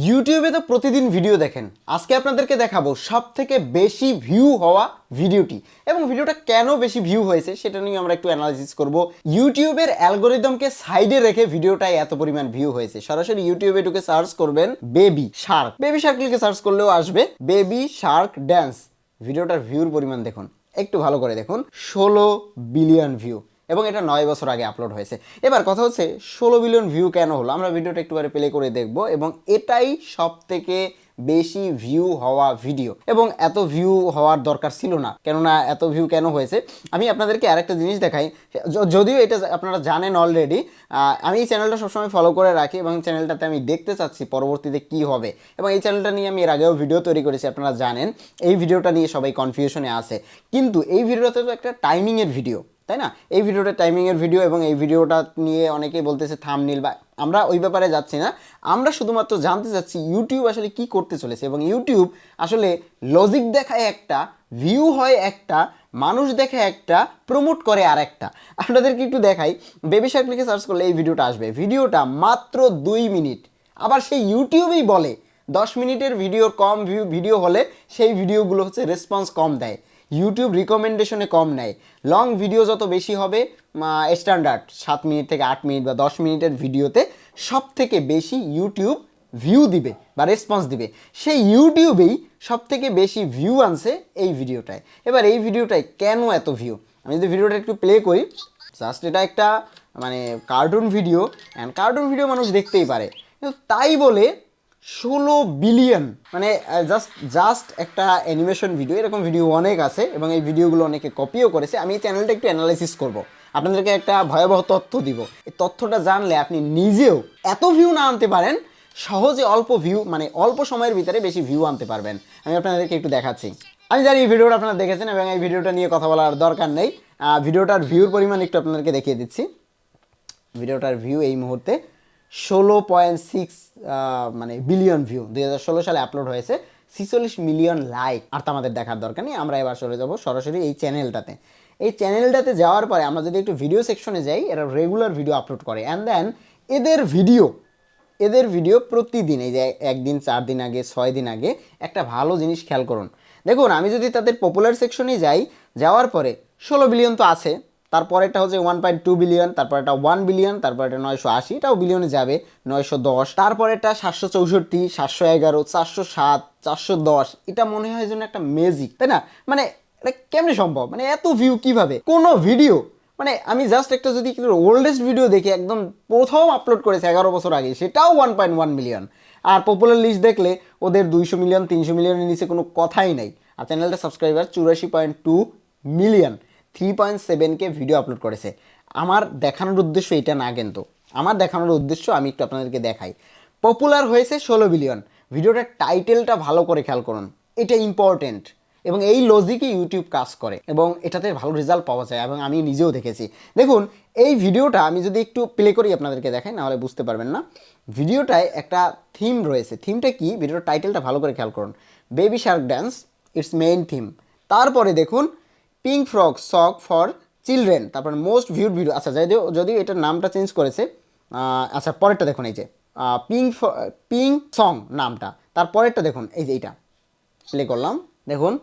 ইউটিউবে তো প্রতিদিন ভিডিও দেখেন, আজকে আপনাদেরকে দেখাবো সবথেকে বেশি ভিউ হওয়া ভিডিওটি এবং ভিডিওটা কেন বেশি ভিউ হয়েছে সেটা নিয়ে আমরা একটু অ্যানালাইসিস করব। ইউটিউবের অ্যালগোরিদমকে সাইডে রেখে ভিডিওটায় এত পরিমাণ ভিউ হয়েছে। সরাসরি ইউটিউবে ঢুকে সার্চ করবেন বেবি শার্ক লিখে সার্চ করলেও আসবে বেবি শার্ক ড্যান্স। ভিডিওটার ভিউর পরিমাণ দেখুন, একটু ভালো করে দেখুন, 16 বিলিয়ন ভিউ এবং এটা 9 বছর আগে আপলোড হয়েছে। এবার কথা হচ্ছে 16 বিলিয়ন ভিউ কেন হলো, আমরা ভিডিওটা একটুবারে প্লে করে দেখব এবং এটাই সব থেকে বেশি ভিউ হওয়া ভিডিও এবং এত ভিউ হওয়ার দরকার ছিল না। কেননা এত ভিউ কেন হয়েছে আমি আপনাদেরকে আরেকটা জিনিস দেখাই, যদিও এটা আপনারা জানেন অলরেডি। আমি এই চ্যানেলটা সবসময় ফলো করে রাখি এবং চ্যানেলটাতে আমি দেখতে চাচ্ছি পরবর্তীতে কি হবে এবং এই চ্যানেলটা নিয়ে আমি এর আগেও ভিডিও তৈরি করেছি, আপনারা জানেন। এই ভিডিওটা নিয়ে সবাই কনফিউশনে আছে, কিন্তু এই ভিডিওতে তো একটা টাইমিংয়ের ভিডিও, তাই না? এই ভিডিওটা টাইমিংয়ের ভিডিও এবং এই ভিডিওটা নিয়ে অনেকেই বলতেছে থাম্বনেল, বা আমরা ওই ব্যাপারে যাচ্ছি না। আমরা শুধুমাত্র জানতে চাচ্ছি ইউটিউব আসলে কি করতে চলেছে এবং ইউটিউব আসলে লজিক দেখায় একটা, ভিউ হয় একটা, মানুষ দেখে একটা, প্রমোট করে আর একটা। আপনাদেরকে একটু দেখাই, বেবি শার্ক লিখে সার্চ করলে এই ভিডিওটা আসবে। ভিডিওটা মাত্র 2 মিনিট, আবার সেই ইউটিউবেই বলে 10 মিনিটের ভিডিওর কম ভিডিও হলে সেই ভিডিওগুলো হচ্ছে রেসপন্স কম দেয়, ইউটিউব রিকমেন্ডেশনে কম নেয়। লং ভিডিও যত বেশি হবে, স্ট্যান্ডার্ড 7 মিনিট থেকে 8 মিনিট বা 10 মিনিটের ভিডিওতে সব থেকে বেশি ইউটিউব ভিউ দিবে বা রেসপন্স দিবে। সেই ইউটিউবেই সব থেকে বেশি ভিউ আনছে এই ভিডিওটায়। এবার এই ভিডিওটায় কেন এত ভিউ, আমি যদি ভিডিওটা একটু প্লে করি, জাস্ট এটা একটা মানে cartoon video, and cartoon video মানুষ দেখতেই পারে, কিন্তু তাই বলে 16 বিলিয়ন, মানে জাস্ট একটা অ্যানিমেশন ভিডিও। এরকম ভিডিও অনেক আছে এবং এই ভিডিওগুলো অনেকে কপিও করেছে। আমি এই চ্যানেলটা একটু অ্যানালাইসিস করব, আপনাদেরকে একটা ভয়াবহ তথ্য দিব। এই তথ্যটা জানলে আপনি নিজেও এত ভিউ না আনতে পারেন, সহজে অল্প ভিউ, মানে অল্প সময়ের ভিতরে বেশি ভিউ আনতে পারবেন। আমি আপনাদেরকে একটু দেখাচ্ছি। আমি জানি এই ভিডিওটা আপনারা দেখেছেন এবং এই ভিডিওটা নিয়ে কথা বলার দরকার নেই। ভিডিওটার ভিউর পরিমাণ একটু আপনাদেরকে দেখিয়ে দিচ্ছি। ভিডিওটার ভিউ এই মুহূর্তে 16.6 মানে বিলিয়ন ভিউ, 2016 সালে আপলোড হয়েছে। 46 মিলিয়ন লাইক। আর তো আমাদের দেখার দরকার নেই, আমরা এবার চলে যাব সরাসরি এই চ্যানেলটাতে। এই চ্যানেলটাতে যাওয়ার পরে আমরা যদি একটু ভিডিও সেকশনে যাই, এরা রেগুলার ভিডিও আপলোড করে, অ্যান্ড দেন এদের ভিডিও প্রতিদিন, এই যে একদিন, 4 দিন আগে, 6 দিন আগে, একটা ভালো জিনিস খেয়াল করুন। দেখুন, আমি যদি তাদের পপুলার সেকশনে যাই, যাওয়ার পরে 16 বিলিয়ন তো আছে, তারপরেটা হচ্ছে 1.2 বিলিয়ন, তারপর এটা 1 বিলিয়ন, তারপর এটা 980, এটাও বিলিয়নে যাবে, 910, তারপর এটা 764, 711, 407, 410। এটা মনে হয় যেন একটা ম্যাজিক, তাই না? মানে এটা কেমনে সম্ভব, মানে এত ভিউ কিভাবে কোনো ভিডিও, মানে আমি জাস্ট একটা যদি ওল্ডেস্ট ভিডিও দেখি, একদম প্রথম আপলোড করেছে 11 বছর আগে, সেটাও 1.1 মিলিয়ন। আর পপুলার লিস্ট দেখলে ওদের 200 মিলিয়ন, 300 মিলিয়নের নিচে কোনো কথাই নাই। আর চ্যানেলটা subscriber 84.2 million, 3.7K video upload করেছে। আমার দেখানোর উদ্দেশ্য এটা না, কিন্তু আমার দেখানোর উদ্দেশ্য আমি একটু আপনাদেরকে দেখাই। পপুলার হয়েছে 16 বিলিয়ন। ভিডিওটার টাইটেলটা ভালো করে খেয়াল করুন, এটা ইম্পর্টেন্ট এবং এই লজিকে ইউটিউব কাজ করে এবং এটাতে ভালো রেজাল্ট পাওয়া যায় এবং আমি নিজেও দেখেছি। দেখুন, এই ভিডিওটা আমি যদি একটু প্লে করি আপনাদেরকে দেখাই, নাহলে বুঝতে পারবেন না। ভিডিওটায় একটা থিম রয়েছে। থিমটা কি, ভিডিওর টাইটেলটা ভালো করে খেয়াল করুন, baby shark dance, it's main theme. তারপরে দেখুন পিঙ্ক ফ্রক সক ফর চিলড্রেন, তারপর মোস্ট ভিউড ভিডিও। আচ্ছা, যদিও এটার নামটা চেঞ্জ করেছে। আচ্ছা, পরেরটা দেখুন, এই যে পিঙ্ক সং নামটা। তারপরেরটা দেখুন, এই যে এইটা প্লে করলাম, দেখুন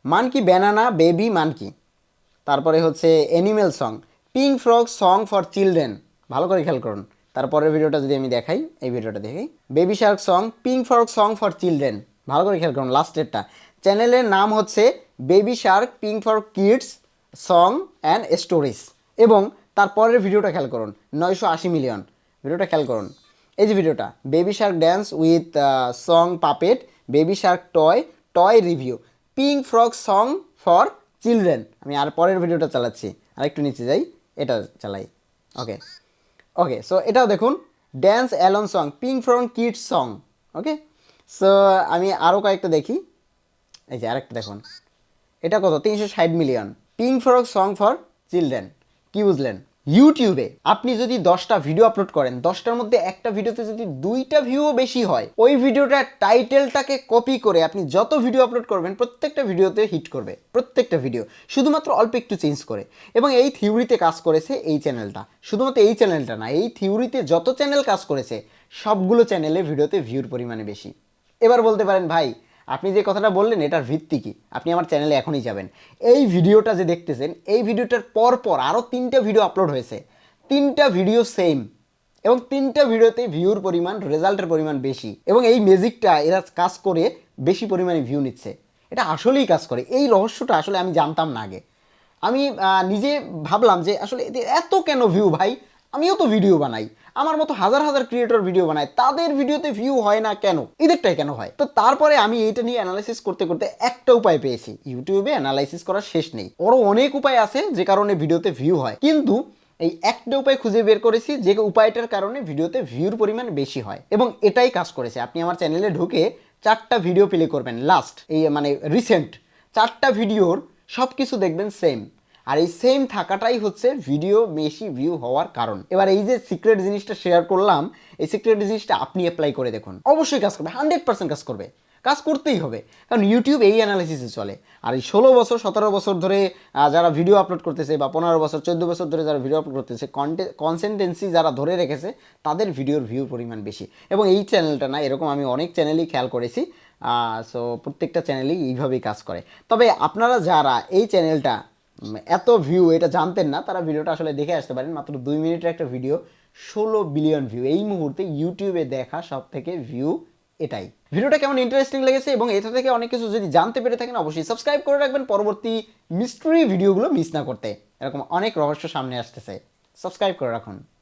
মানকি ব্যানানা বেবি মানকি। তারপরে হচ্ছে animal song, pink frock song for children, ভালো করে খেয়াল করুন। তারপরের ভিডিওটা যদি আমি দেখাই, এই ভিডিওটা দেখি, baby shark song, pink frock song for children, ভালো করে খেয়াল করুন। লাস্টেরটা চ্যানেলের নাম হচ্ছে baby shark pink for kids song and stories, এবং তারপরের ভিডিওটা খেয়াল করুন, 980 মিলিয়ন। ভিডিওটা খেয়াল করুন, এই যে ভিডিওটা, baby shark dance with song puppet, baby shark toy review, pink frock song for children. আমি আর পরের ভিডিওটা চালাচ্ছি, আর একটু নিচে যাই, এটা চালাই। ওকে ওকে সো এটাও দেখুন, dance along song, pink frock kids song. Okay, so আমি আরও কয়েকটা দেখি, এই যে আরেকটা দেখুন, এটা কত, 360 million, pink frock song for children. কি বুঝলেন? ইউটিউবে আপনি যদি 10টা ভিডিও আপলোড করেন, 10টার মধ্যে একটা ভিডিওতে যদি 2টা ভিউও বেশি হয়, ওই ভিডিওটার টাইটেলটাকে কপি করে আপনি যত ভিডিও আপলোড করবেন প্রত্যেকটা ভিডিওতে হিট করবে, প্রত্যেকটা ভিডিও, শুধুমাত্র অল্প একটু চেঞ্জ করে। এবং এই থিওরিতে কাজ করেছে এই চ্যানেলটা, শুধুমাত্র এই চ্যানেলটা না, এই থিওরিতে যত চ্যানেল কাজ করেছে সবগুলো চ্যানেলে ভিডিওতে ভিউর পরিমাণে বেশি। এবার বলতে পারেন ভাই আপনি যে কথাটা বললেন এটার ভিত্তি কি? আপনি আমার চ্যানেলে এখনই যাবেন, এই ভিডিওটা যে দেখতেছেন এই ভিডিওটার পর আরও 3টা ভিডিও আপলোড হয়েছে, 3টা ভিডিও সেম এবং 3টা ভিডিওতে ভিউর পরিমাণ রেজাল্টের পরিমাণ বেশি, এবং এই ম্যাজিকটা এরা কাজ করে বেশি পরিমাণে ভিউ নিচ্ছে। এটা আসলেই কাজ করে, এই রহস্যটা আসলে আমি জানতাম না আগে। আমি নিজে ভাবলাম যে আসলে এদের এত কেন ভিউ ভাই, আমিও তো ভিডিও বানাই, আমার মতো হাজার হাজার ক্রিয়েটর ভিডিও বানায়, তাদের ভিডিওতে ভিউ হয় না কেন, এদেরটাই কেন হয়? তো তারপরে আমি এইটা নিয়ে অ্যানালাইসিস করতে করতে একটা উপায় পেয়েছি। ইউটিউবে অ্যানালাইসিস করার শেষ নেই, ওরও অনেক উপায় আছে যে কারণে ভিডিওতে ভিউ হয়, কিন্তু এই একটা উপায় খুঁজে বের করেছি যে উপায়টার কারণে ভিডিওতে ভিউর পরিমাণ বেশি হয়, এবং এটাই কাজ করেছে। আপনি আমার চ্যানেলে ঢুকে 4টা ভিডিও প্লে করবেন, লাস্ট এই মানে রিসেন্ট 4টা ভিডিওর সব কিছু দেখবেন সেম, আর এই সেম থাকাটাই হচ্ছে ভিডিও বেশি ভিউ হওয়ার কারণ। এবার এই যে সিক্রেট জিনিসটা শেয়ার করলাম, এই সিক্রেট জিনিসটা আপনি অ্যাপ্লাই করে দেখুন, অবশ্যই কাজ করবে, 100% কাজ করবে, কাজ করতেই হবে, কারণ ইউটিউব এই অ্যানালিসিসে চলে। আর এই 16 বছর 17 বছর ধরে যারা ভিডিও আপলোড করতেছে, বা 15 বছর 14 বছর ধরে যারা ভিডিও আপলোড করতেছে, কনসিস্টেন্সি যারা ধরে রেখেছে, তাদের ভিডিওর ভিউ পরিমাণ বেশি। এবং এই চ্যানেলটা না, এরকম আমি অনেক চ্যানেলই খেয়াল করেছি। সো প্রত্যেকটা চ্যানেলই এইভাবেই কাজ করে। তবে আপনারা যারা এই চ্যানেলটা এত ভিউ এটা জানতেন না, তারা ভিডিওটা আসলে দেখে আসতে পারেন। মাত্র 2 মিনিটের একটা ভিডিও, 16 বিলিয়ন ভিউ, এই মুহূর্তে ইউটিউবে দেখা সব থেকে ভিউ এটাই। ভিডিওটা কেমন ইন্টারেস্টিং লেগেছে এবং এটা থেকে অনেক কিছু যদি জানতে পেরে থাকেন, অবশ্যই সাবস্ক্রাইব করে রাখবেন পরবর্তী মিস্ট্রি ভিডিওগুলো মিস না করতে। এরকম অনেক রহস্য সামনে আসতেছে, সাবস্ক্রাইব করে রাখুন।